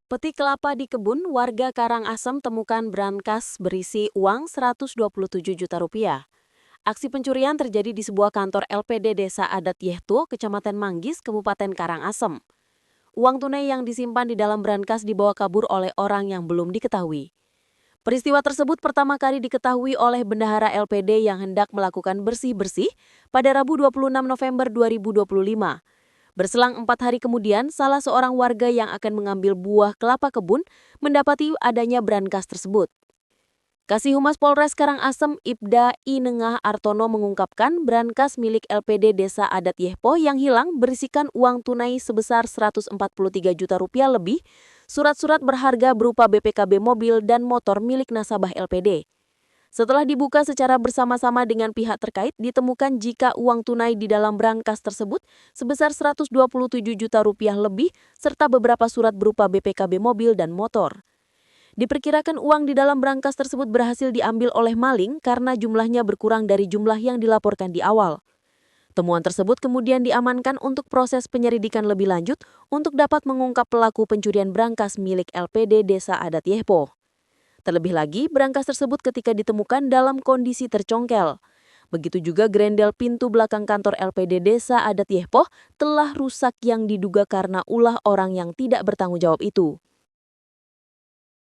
Petik kelapa di kebun, warga Karangasem temukan brankas berisi uang Rp127 juta. Aksi pencurian terjadi di sebuah kantor LPD Desa Adat Yehtuo, Kecamatan Manggis, Kabupaten Karangasem. Uang tunai yang disimpan di dalam brankas dibawa kabur oleh orang yang belum diketahui. Peristiwa tersebut pertama kali diketahui oleh bendahara LPD yang hendak melakukan bersih-bersih pada Rabu 26 November 2025. Berselang 4 hari kemudian, salah seorang warga yang akan mengambil buah kelapa kebun mendapati adanya brankas tersebut. Kasih Humas Polres Karangasem Ibda I Nengah Artono mengungkapkan brankas milik LPD Desa Adat Yehpo yang hilang berisikan uang tunai sebesar Rp143 juta lebih, surat-surat berharga berupa BPKB mobil dan motor milik nasabah LPD. Setelah dibuka secara bersama-sama dengan pihak terkait, ditemukan jika uang tunai di dalam brankas tersebut sebesar Rp127 juta lebih, serta beberapa surat berupa BPKB mobil dan motor. Diperkirakan uang di dalam brankas tersebut berhasil diambil oleh maling karena jumlahnya berkurang dari jumlah yang dilaporkan di awal. Temuan tersebut kemudian diamankan untuk proses penyelidikan lebih lanjut untuk dapat mengungkap pelaku pencurian brankas milik LPD Desa Adat Yehpo. Terlebih lagi, brankas tersebut ketika ditemukan dalam kondisi tercongkel. Begitu juga grendel pintu belakang kantor LPD Desa Adat Yehpo telah rusak yang diduga karena ulah orang yang tidak bertanggung jawab itu.